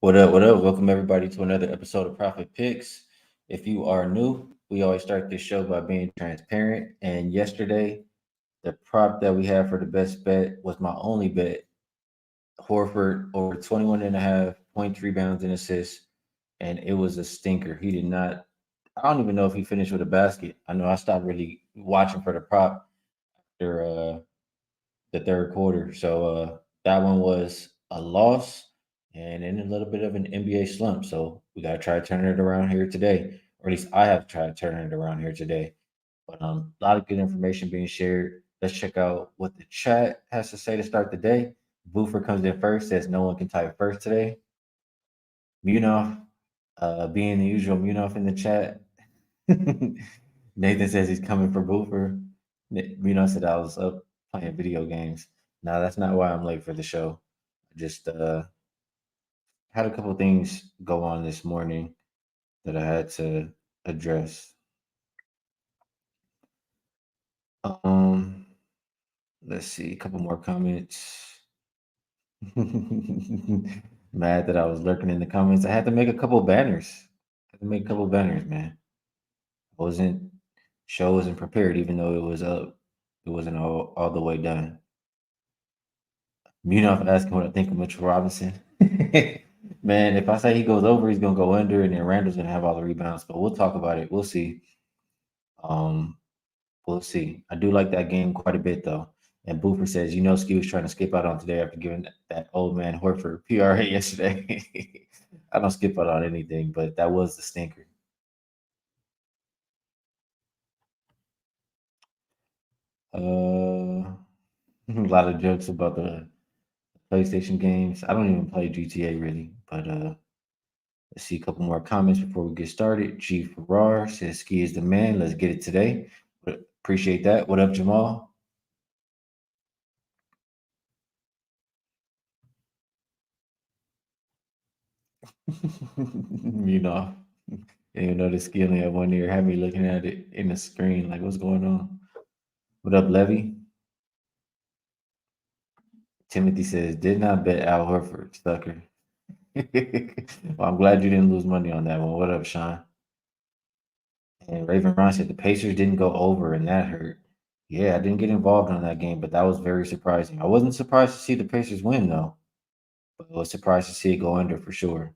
What up? What up? Welcome everybody to another episode of Profit Picks. If you are new, we always start this show by being transparent. And yesterday, the prop that we had for the best bet was my only bet. Horford over 21 and a half, point rebounds and assists. And it was a stinker. He did not, I don't even know if he finished with a basket. I know I stopped really watching for the prop after the third quarter. So that one was a loss and in a little bit of an NBA slump. So we got to try to turn it around here today, or at least I have to try to turn it around here today. But a lot of good information being shared. Let's check out what the chat has to say to start the day. Boofer comes in first, says no one can type first today. Munaf, being the usual Munaf in the chat. Nathan says he's coming for Boofer. Munaf said I was up playing video games. No, that's not why I'm late for the show. I just had a couple things go on this morning that I had to address. Um, let's see, a couple more comments. Mad that I was lurking in the comments. I had to make a couple banners. I had to make a couple banners, man. I wasn't Show wasn't prepared, even though it was up. It wasn't all the way done. Munaf asking what I think of Mitchell Robinson. Man, if I say he goes over, he's gonna go under, and then Randall's gonna have all the rebounds. But we'll talk about it. We'll see. Um, we'll see. I do like that game quite a bit though. And Boofer says, Ski was trying to skip out on today after giving that old man Horford PRA yesterday. I don't skip out on anything, but that was the stinker. A lot of jokes about the PlayStation games. I don't even play GTA really, but let's see a couple more comments before we get started. G Farrar says Ski is the man. Let's get it today. But appreciate that. What up, Jamal? You know, you know the ski only had one ear. Had me looking at it in the screen, like what's going on? What up, Levy? Timothy says, did not bet Al Horford, sucker. Well, I'm glad you didn't lose money on that one. What up, Sean? And Raven Ron said the Pacers didn't go over, and that hurt. Yeah, I didn't get involved on that game, but that was very surprising. I wasn't surprised to see the Pacers win, though, but I was surprised to see it go under for sure.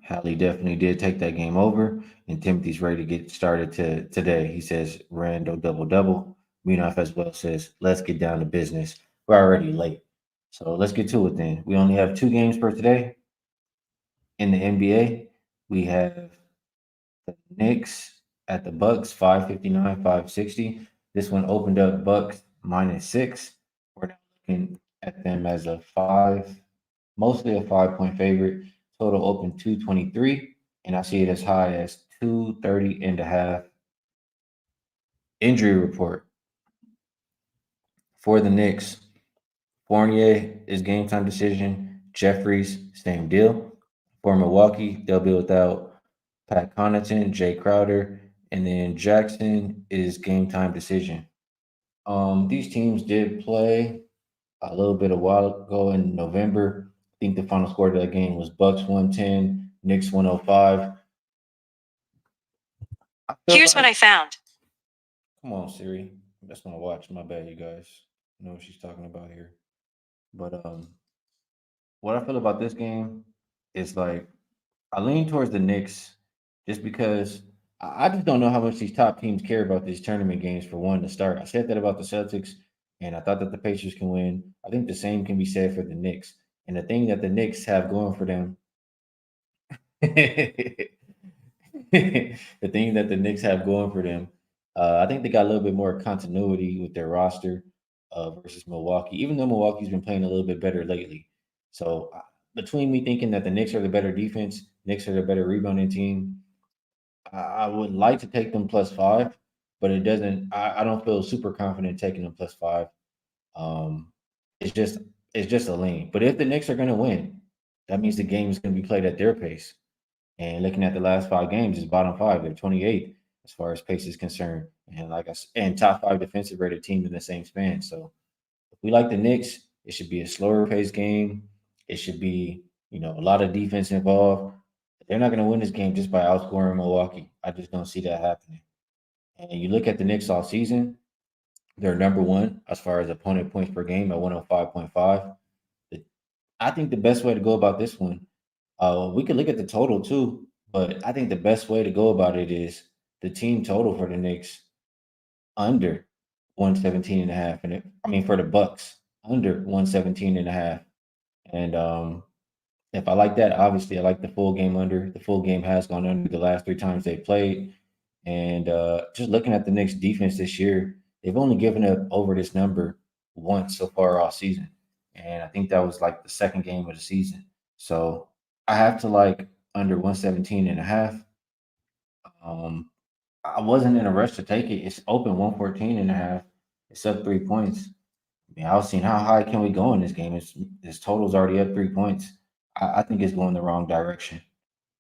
Hallie definitely did take that game over, and Timothy's ready to get started today. He says Randall double double. Minoff as well says, let's get down to business. We're already late. So let's get to it then. We only have two games for today. In the NBA, we have the Knicks at the Bucks, 559, 560. This one opened up Bucks -6. We're now looking at them as a mostly a 5 point favorite. Total open 223, and I see it as high as 230 and a half. Injury report for the Knicks. Fournier is game time decision. Jeffries, same deal. For Milwaukee, they'll be without Pat Connaughton, Jay Crowder, and then Jackson is game time decision. These teams did play a little bit a while ago in November. I think the final score of that game was Bucks 110, Knicks 105. Here's what I found. Come on, Siri. That's my watch. My bad, you guys. I know what she's talking about here. But what I feel about this game is like I lean towards the Knicks just because I just don't know how much these top teams care about these tournament games for one to start. I said that about the Celtics, and I thought that the Pacers can win. I think the same can be said for the Knicks. And the thing that the Knicks have going for them, the thing that the Knicks have going for them, I think they got a little bit more continuity with their roster versus Milwaukee, even though Milwaukee's been playing a little bit better lately. So between me thinking that the Knicks are the better defense, Knicks are the better rebounding team, I would like to take them +5, but it doesn't. I don't feel super confident taking them +5. Um, it's just it's just a lean. But if the Knicks are going to win, that means the game is going to be played at their pace. And looking at the last 5 games, it's bottom five. They're 28th as far as pace is concerned, and and top five defensive rated team in the same span. So if we like the Knicks, it should be a slower paced game. It should be, a lot of defense involved. They're not going to win this game just by outscoring Milwaukee. I just don't see that happening. And you look at the Knicks all season, they're number one as far as opponent points per game at 105.5. I think the best way to go about this one, we could look at the total too, but I think the best way to go about it is the team total for the Knicks under 117 and a half. And for the Bucks, under 117 and a half. And if I like that, obviously I like the full game under. The full game has gone under the last three times they played. And just looking at the Knicks defense this year, they've only given up over this number once so far all season. And I think that was like the second game of the season. So I have to like under 117 and a half. Um, I wasn't in a rush to take it. It's open 114 and a half. It's up 3 points. I was seeing how high can we go in this game. This total's already up 3 points. I think it's going the wrong direction.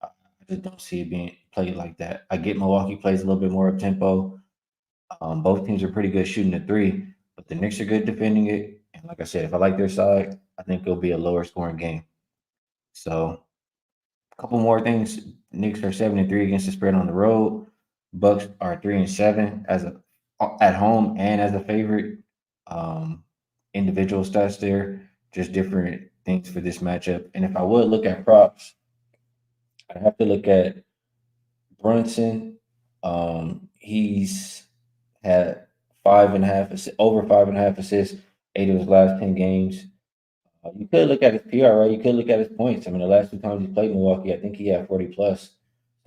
I just don't see it being played like that. I get Milwaukee plays a little bit more up tempo. Both teams are pretty good shooting the three, but the Knicks are good defending it. And like I said, if I like their side, I think it'll be a lower scoring game. So a couple more things. The Knicks are 7-3 against the spread on the road. Bucks are 3-7 as a at home and as a favorite. Um, Individual stats there, just different things for this matchup. And if I would look at props, I'd have to look at Brunson. He's had over 5.5 assists, 8 of his last 10 games. You could look at his PRA. You could look at his points. The last two times he played Milwaukee, I think he had 40 plus.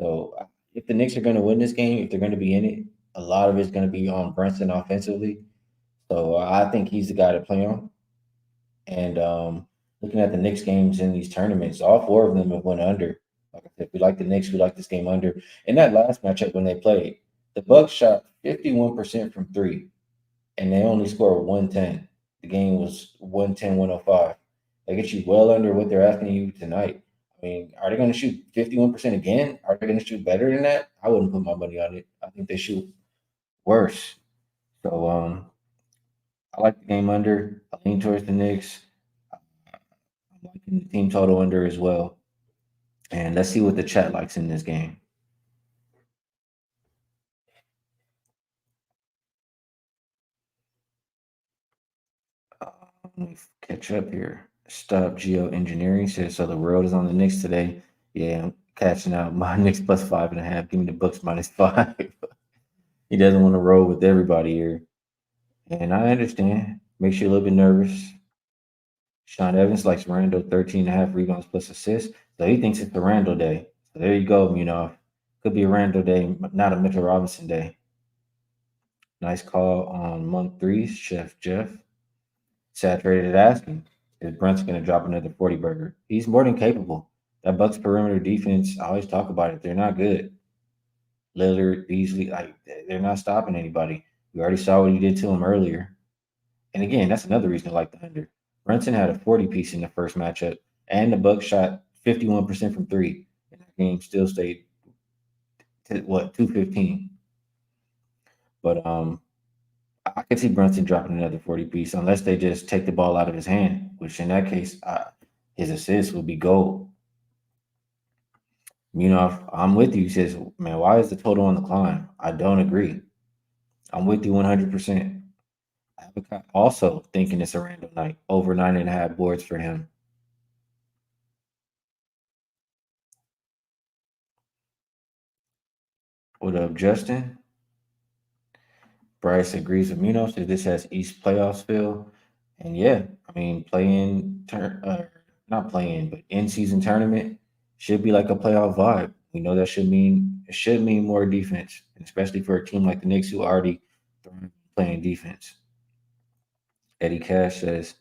So if the Knicks are going to win this game, if they're going to be in it, a lot of it's going to be on Brunson offensively. So I think he's the guy to play on. And looking at the Knicks games in these tournaments, all four of them have went under. Like I said, we like the Knicks. We like this game under. In that last matchup when they played, the Bucks shot 51% from three, and they only scored 110. The game was 110-105. They get you well under what they're asking you tonight. Are they going to shoot 51% again? Are they going to shoot better than that? I wouldn't put my money on it. I think they shoot worse. So I like the game under. I lean towards the Knicks. I'm liking the team total under as well. And let's see what the chat likes in this game. Let me catch up here. Stop Geoengineering says, so the world is on the Knicks today. Yeah, I'm catching out. My Knicks plus 5.5. Give me the Bucks minus 5. He doesn't want to roll with everybody here. And I understand. Makes you a little bit nervous. Sean Evans likes Randall, 13.5 rebounds plus assists. So he thinks it's the Randall day. So there you go, Could be a Randall day, but not a Mitchell Robinson day. Nice call on month 3, Chef Jeff. Saturated asking, is Brunson going to drop another 40 burger? He's more than capable. That Bucks perimeter defense, I always talk about it. They're not good. Lillard, Beasley, they're not stopping anybody. We already saw what he did to him earlier. And again, that's another reason I like the under. Brunson had a 40 piece in the first matchup, and the Bucks shot 51% from three. And that game still stayed to 215. But I could see Brunson dropping another 40 piece unless they just take the ball out of his hand, which in that case, his assist would be gold. I'm with you. He says, man, why is the total on the climb? I don't agree. I'm with you 100%. Also thinking it's a random night, over 9.5 boards for him. What up, Justin? Bryce agrees with Muno, says this has East playoffs feel. And yeah, not playing, but in-season tournament should be like a playoff vibe. We know that should mean more defense, and especially for a team like the Knicks who already playing defense. Eddie Cash says,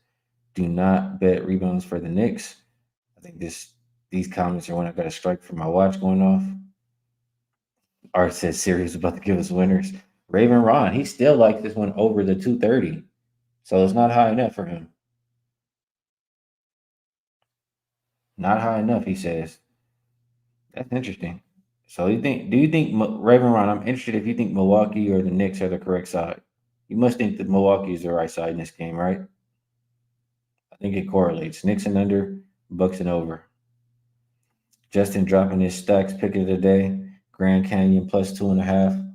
"Do not bet rebounds for the Knicks." I think these comments are when I got a strike from my watch going off. Art says Sirius about to give us winners. Raven Ron, he still likes this one over the 230. So it's not high enough for him. Not high enough, he says. That's interesting. So do you think Raven Ron, I'm interested if you think Milwaukee or the Knicks are the correct side. You must think that Milwaukee is the right side in this game, right? I think it correlates. Knicks and under, Bucks and over. Justin dropping his stacks pick of the day. Grand Canyon plus 2.5.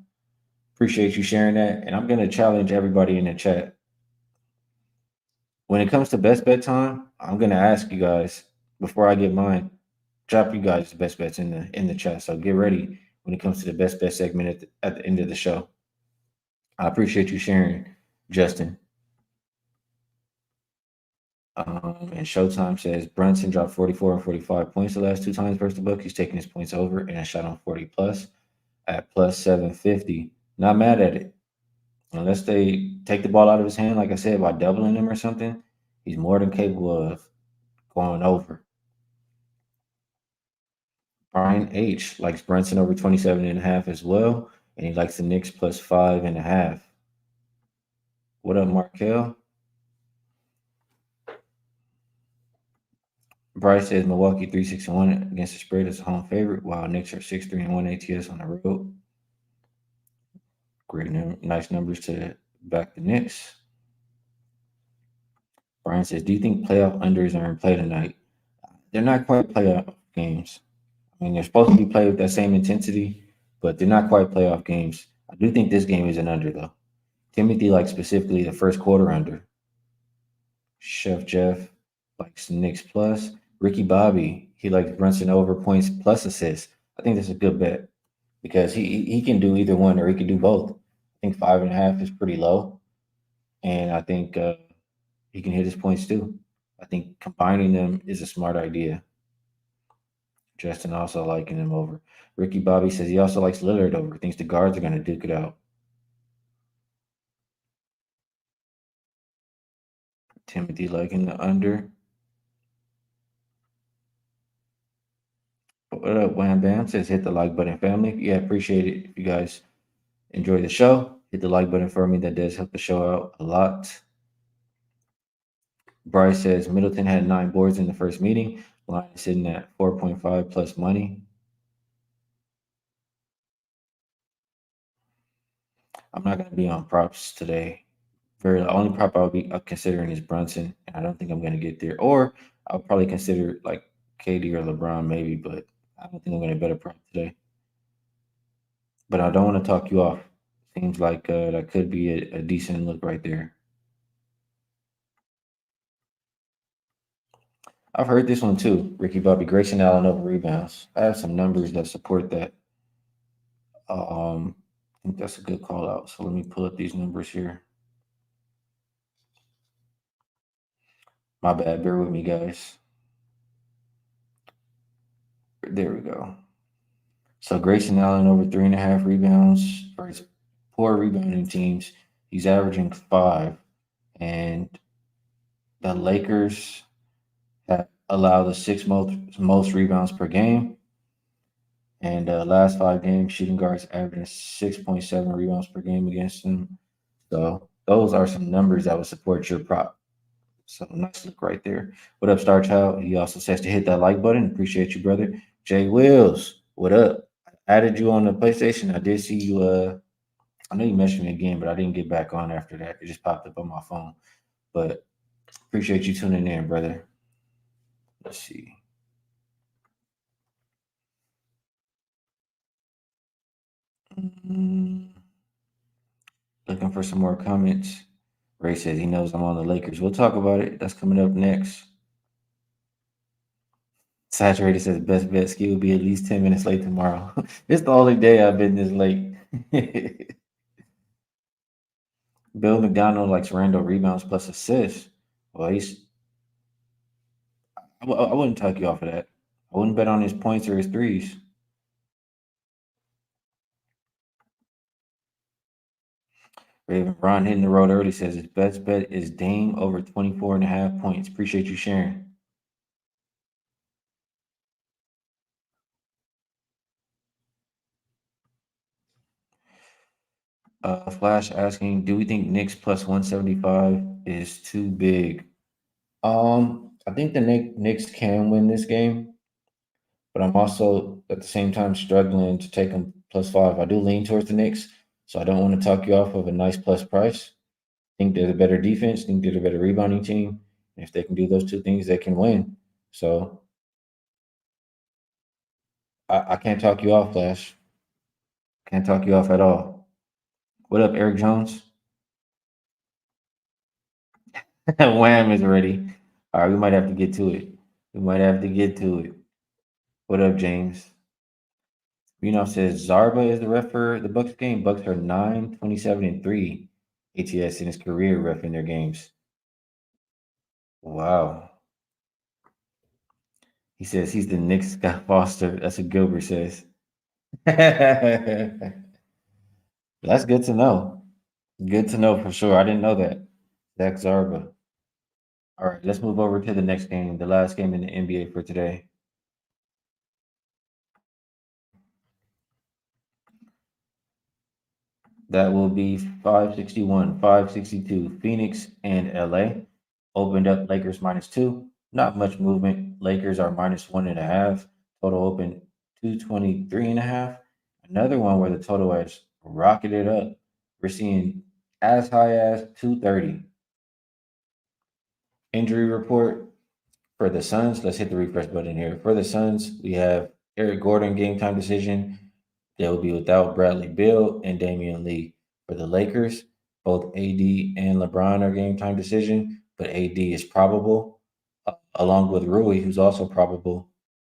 Appreciate you sharing that. And I'm gonna challenge everybody in the chat. When it comes to best bet time, I'm gonna ask you guys before I give mine. Drop you guys best bets in the chat. So get ready when it comes to the best bet segment at the end of the show. I appreciate you sharing, Justin. And Showtime says Brunson dropped 44 and 45 points the last two times versus the book. He's taking his points over and a shot on 40 plus at plus 750. Not mad at it. Unless they take the ball out of his hand, like I said, by doubling him or something, he's more than capable of going over. Brian H likes Brunson over 27.5 as well. And he likes the Knicks plus 5.5. What up, Markel? Bryce says Milwaukee 3-6-1 against the spread is a home favorite, while Knicks are 6-3-1 ATS on the road. Great, nice numbers to back the Knicks. Brian says, do you think playoff unders are in play tonight? They're not quite playoff games. I mean, they're supposed to be played with that same intensity, but they're not quite playoff games. I do think this game is an under, though. Timothy likes specifically the first quarter under. Chef Jeff likes Knicks plus. Ricky Bobby, he likes Brunson over points plus assists. I think that's a good bet because he can do either one or he can do both. I think 5.5 is pretty low, and I think he can hit his points too. I think combining them is a smart idea. Justin also liking him over. Ricky Bobby says he also likes Lillard over. Thinks the guards are going to duke it out. Timothy liking the under. What up, Wham Bam? Says hit the like button, family. Yeah, appreciate it. If you guys enjoy the show, hit the like button for me. That does help the show out a lot. Bryce says Middleton had 9 boards in the first meeting. Line is sitting at 4.5 plus money. I'm not going to be on props today. The only prop I'll be considering is Brunson, and I don't think I'm going to get there. Or I'll probably consider like KD or LeBron maybe, but I don't think I'm going to bet a prop today. But I don't want to talk you off. Seems like that could be a decent look right there. I've heard this one too, Ricky Bobby. Grayson Allen over rebounds. I have some numbers that support that. I think that's a good call out. So let me pull up these numbers here. My bad. Bear with me, guys. There we go. So Grayson Allen over 3.5 rebounds for his poor rebounding teams. He's averaging 5. And the Lakers have allowed the 6th most rebounds per game. And last 5 games, shooting guards averaging 6.7 rebounds per game against them. So those are some numbers that would support your prop. So nice look right there. What up, Star Child? He also says to hit that like button. Appreciate you, brother. Jay Wills, what up? I added you on the PlayStation. I did see you. I know you mentioned me again, but I didn't get back on after that. It just popped up on my phone. But appreciate you tuning in, brother. Let's see. Looking for some more comments. Ray says he knows I'm on the Lakers. We'll talk about it. That's coming up next. Saturated says best bet ski will be at least 10 minutes late tomorrow. It's the only day I've been this late. Bill McDonald likes Randall rebounds plus assists. Well, I wouldn't talk you off of that. I wouldn't bet on his points or his threes. Raven Ron hitting the road early says his best bet is Dame over 24.5 points. Appreciate you sharing. Flash asking, do we think Knicks plus 175 is too big? I think the Knicks can win this game, but I'm also at the same time struggling to take them plus 5. I do lean towards the Knicks, so I don't want to talk you off of a nice plus price. I think they're the better defense. I think they're the better rebounding team. And if they can do those two things, they can win. So I can't talk you off, Flash. Can't talk you off at all. What up, Eric Jones? Wham is ready. All right, we might have to get to it. We might have to get to it. What up, James? Says Zarba is the ref for the Bucks game. Bucks are 9-27-3 ATS in his career ref in their games. Wow. He says he's the Knicks Scott Foster. That's what Gilbert says. That's good to know. Good to know for sure. I didn't know that. Zach Zarba. All right, let's move over to the next game, the last game in the NBA for today. That will be 561, 562. Phoenix and LA opened up Lakers -2. Not much movement. Lakers are -1.5. Total open 223.5. Another one where the total has rocketed up. We're seeing as high as 230. Injury report for the Suns. Let's hit the refresh button here. For the Suns, we have Eric Gordon game time decision. They will be without Bradley Beal and Damian Lee. For the Lakers, both AD and LeBron are game time decision, but AD is probable, along with Rui, who's also probable,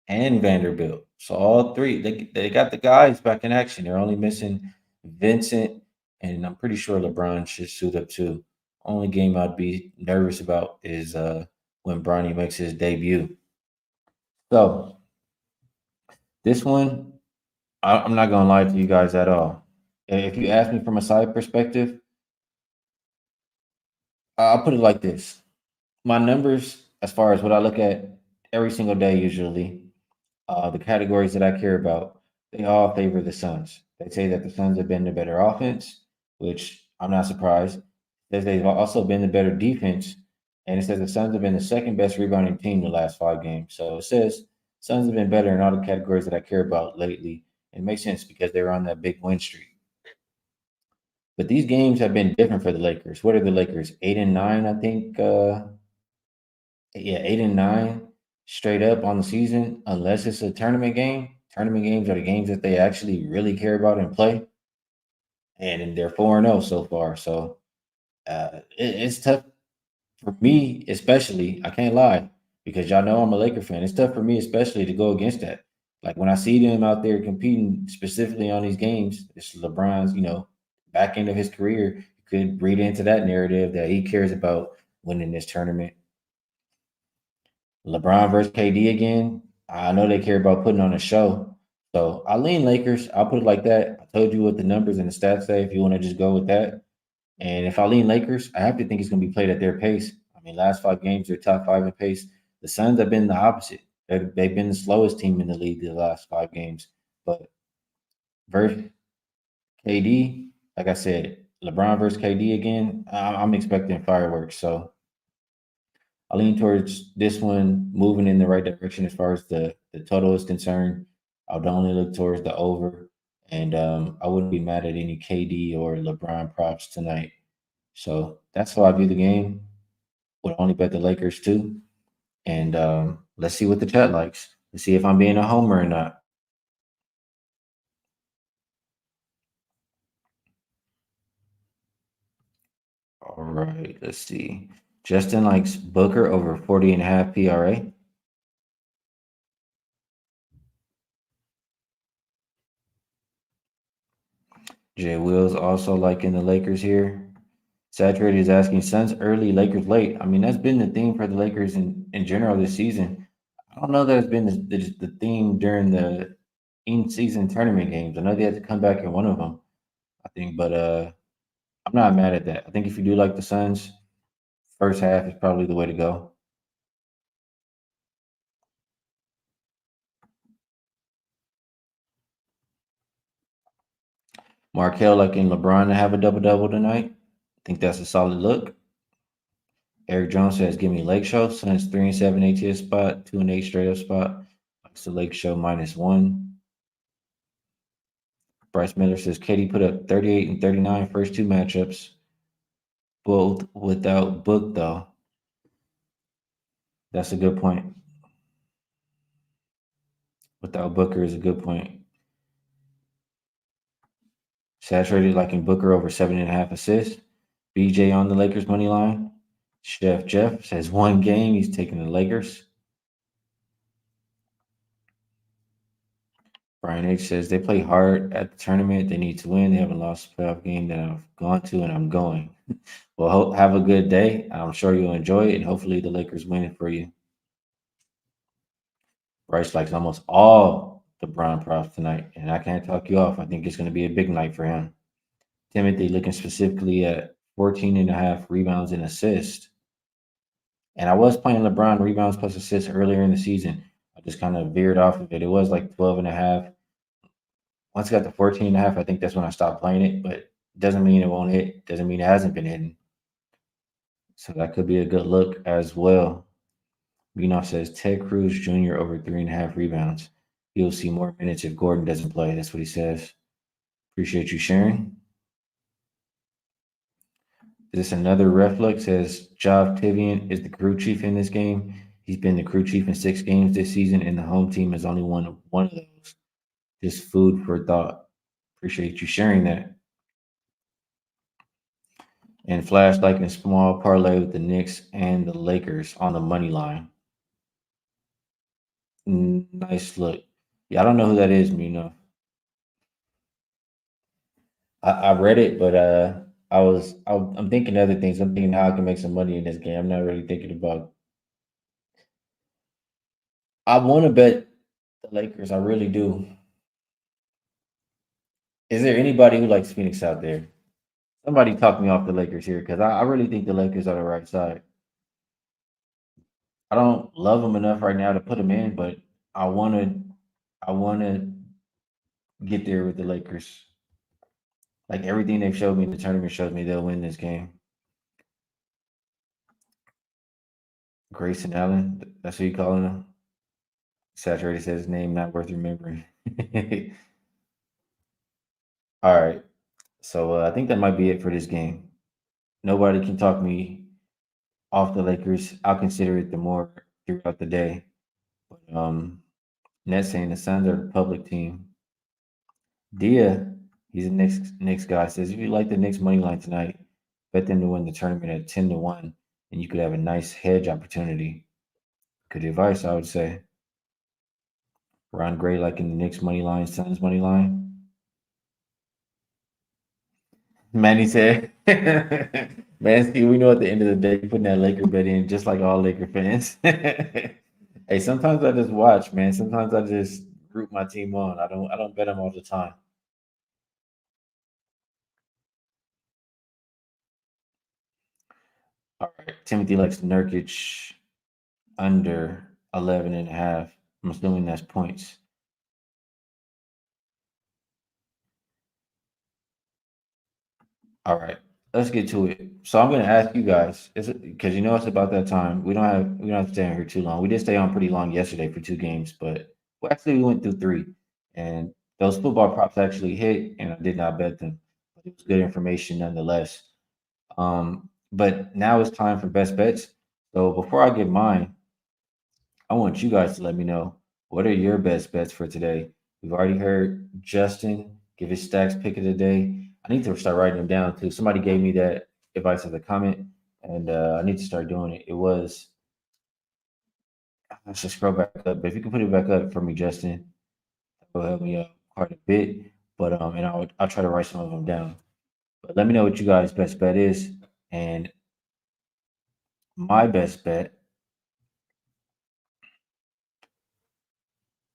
and Vanderbilt. So all three, they got the guys back in action. They're only missing Vincent, and I'm pretty sure LeBron should suit up too. Only game I'd be nervous about is when Bronny makes his debut. So this one, I'm not gonna lie to you guys at all. If you ask me from a side perspective, I'll put it like this: my numbers, as far as what I look at every single day, usually, the categories that I care about, they all favor the Suns. They say that the Suns have been the better offense, which I'm not surprised. It says they've also been the better defense, and it says the Suns have been the second best rebounding team the last 5 games. So it says Suns have been better in all the categories that I care about lately. It makes sense because they were on that big win streak. But these games have been different for the Lakers. What are the Lakers? 8-9, I think. Yeah, 8-9 straight up on the season, unless it's a tournament game. Tournament games are the games that they actually really care about and play. And they're 4-0 so far. So it's tough for me, especially. I can't lie because y'all know I'm a Laker fan. It's tough for me, especially, to go against that. Like when I see them out there competing specifically on these games, it's LeBron's, back end of his career. You could read into that narrative that he cares about winning this tournament. LeBron versus KD again. I know they care about putting on a show. So I lean Lakers. I'll put it like that. I told you what the numbers and the stats say if you want to just go with that. And if I lean Lakers, I have to think it's going to be played at their pace. I mean, last 5 games, they're top 5 in pace. The Suns have been the opposite. They've been the slowest team in the league the last 5 games. But versus KD, like I said, LeBron versus KD again, I'm expecting fireworks. So I lean towards this one moving in the right direction as far as the total is concerned. I would only look towards the over, and I wouldn't be mad at any KD or LeBron props tonight. So that's how I view the game. Would only bet the Lakers too, and let's see what the chat likes. Let's see if I'm being a homer or not. All right, let's see. Justin likes Booker over 40.5 PRA. Jay Wills also liking the Lakers here. Saturated is asking Suns early, Lakers late. I mean, that's been the theme for the Lakers in general this season. I don't know that it's been the theme during the in-season tournament games. I know they had to come back in one of them, I think, but I'm not mad at that. I think if you do like the Suns, first half is probably the way to go. Markel liking LeBron to have a double-double tonight. I think that's a solid look. Eric Jones says, "Give me Lake Show." Suns 3-7 ATS spot, 2-8 straight up spot. Likes the Lake Show -1. Bryce Miller says, "Katie put up 38 and 39 first 2 matchups, both without Book though." That's a good point. without Booker is a good point. Saturated like in Booker over 7.5 assists. BJ on the Lakers money line. Chef Jeff says one game. He's taking the Lakers. Brian H says they play hard at the tournament. They need to win. They haven't lost a playoff game that I've gone to, and I'm going. Well, have a good day. I'm sure you'll enjoy it, and hopefully the Lakers win it for you. Bryce likes almost all the Brown props tonight, and I can't talk you off. I think it's going to be a big night for him. Timothy looking specifically at 14 and a half rebounds and assists. And I was playing LeBron rebounds plus assists earlier in the season. I just kind of veered off of it. It was like 12 and a half. Once I got to 14 and a half, I think that's when I stopped playing it, but it doesn't mean it won't hit. Doesn't mean it hasn't been hitting. So that could be a good look as well. Benoff says Ted Cruz Jr. over 3.5 rebounds. He'll see more minutes if Gordon doesn't play. That's what he says. Appreciate you sharing. This another reflex says Jav Tivian is the crew chief in this game. He's been the crew chief in 6 games this season, and the home team has only won one of those. Just food for thought. Appreciate you sharing that. And Flash like a small parlay with the Knicks and the Lakers on the money line. Nice look. Yeah, I don't know who that is, Mino. I read it, but I'm thinking other things. I'm thinking how I can make some money in this game. I'm not really thinking about. I want to bet the Lakers. I really do. Is there anybody who likes Phoenix out there? Somebody talk me off the Lakers here because I really think the Lakers are the right side. I don't love them enough right now to put them in, but I want to I want to get there with the Lakers. Like everything they've showed me in the tournament shows me they'll win this game. Grayson Allen, that's who you calling him. Saturated says his name not worth remembering. All right, so I think that might be it for this game. Nobody can talk me off the Lakers. I'll consider it the more throughout the day. But Net saying the Suns are the public team. Dia, he's a Knicks guy, says if you like the Knicks money line tonight, bet them to win the tournament at 10-1, and you could have a nice hedge opportunity. Good advice, I would say. Ron Gray like in the Knicks money line, Suns money line. Manny said, "Man, see, we know at the end of the day, you're putting that Laker bet in just like all Laker fans." Hey, sometimes I just watch, man. Sometimes I just root my team on. I don't bet them all the time. All right, Timothy likes Nurkic under 11 and a half. I'm assuming that's points. All right, let's get to it. So I'm going to ask you guys, is it because you know it's about that time? We don't have to stay on here too long. We did stay on pretty long yesterday for 2 games, but well, actually we went through three, and those football props actually hit, and I did not bet them, but it was good information nonetheless. But now it's time for best bets. So before I get mine, I want you guys to let me know what are your best bets for today. We've already heard Justin give his stacks pick of the day. I need to start writing them down too. Somebody gave me that advice as a comment, and I need to start doing it. It was let's just scroll back up, but if you can put it back up for me, Justin, that will help me out quite a bit. But and I'll try to write some of them down. But let me know what you guys' best bet is, and my best bet.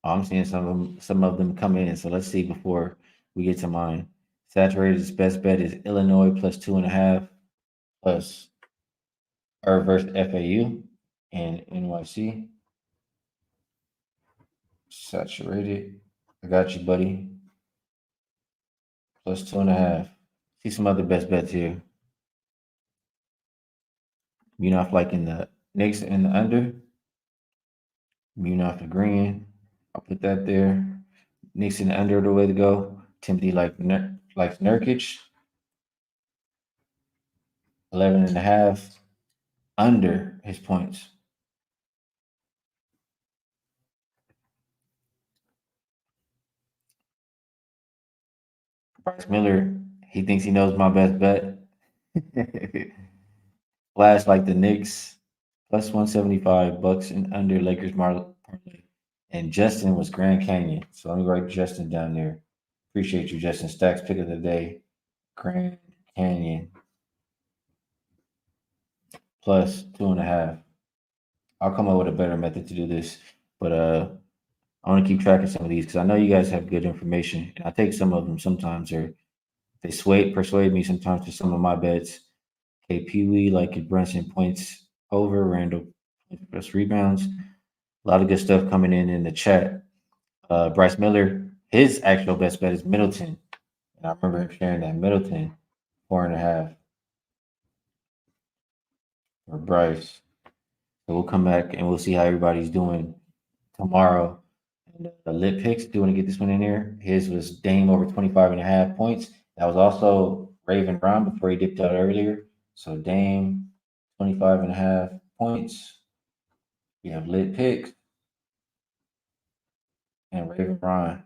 I'm seeing some of them come in. So let's see before we get to mine. Saturated's best bet is Illinois plus 2.5 plus or versus FAU and NYC. Saturated. I got you, buddy. Plus 2.5. See some other best bets here. Munaf liking the Knicks and the under. Munaf agreeing. I'll put that there. Knicks and the under the way to go. Timothy likes Nurkic. 11.5 under his points. Bryce Miller, he thinks he knows my best bet. Flash like the Knicks, plus 175, Bucks and under Lakers parlay. And Justin was Grand Canyon. So let me write Justin down there. Appreciate you, Justin. Stacks pick of the day, Grand Canyon, plus 2.5. I'll come up with a better method to do this. But I want to keep track of some of these because I know you guys have good information. And I take some of them sometimes, or they persuade me sometimes to some of my bets. Okay, Pee Wee, like it Brunson points over, Randall plus rebounds. A lot of good stuff coming in the chat. Bryce Miller, his actual best bet is Middleton. And I remember him sharing that Middleton, 4.5 for Bryce. So we'll come back and we'll see how everybody's doing tomorrow. And the lit picks, do you want to get this one in there? His was Dame over 25.5 points. That was also Raven Ron before he dipped out earlier. So Dame, 25.5 points. We have lit picks and Raven Ron.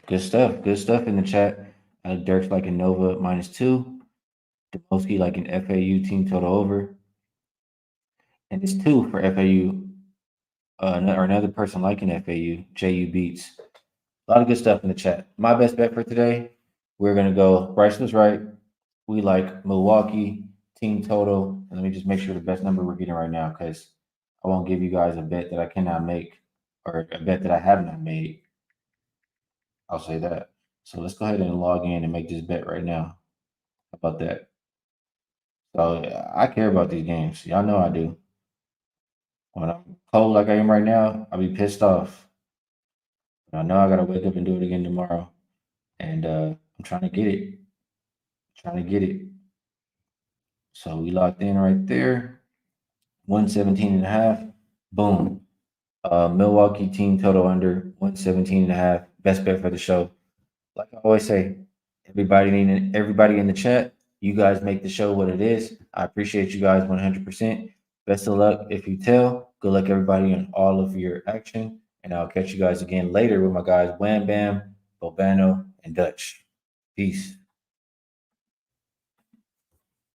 Good stuff. Good stuff in the chat. Dirk's like a Nova -2. Demowski like an FAU team total over. And it's 2 for FAU. Or another person like an FAU. JU beats. A lot of good stuff in the chat. My best bet for today, we're going to go. Bryce was right. We like Milwaukee team total. And let me just make sure the best number we're getting right now because I won't give you guys a bet that I cannot make or a bet that I have not made. I'll say that. So let's go ahead and log in and make this bet right now. How about that? So I care about these games. Y'all know I do. When I'm cold like I am right now, I'll be pissed off. I know I gotta wake up and do it again tomorrow. And I'm trying to get it. Trying to get it. So we locked in right there. 117.5. Boom. Milwaukee team total under 117.5. Best bet for the show. Like I always say, everybody in the chat, you guys make the show what it is. I appreciate you guys 100%. Best of luck if you tell. Good luck everybody in all of your action. And I'll catch you guys again later with my guys Wham Bam, Bobano, and Dutch. Peace.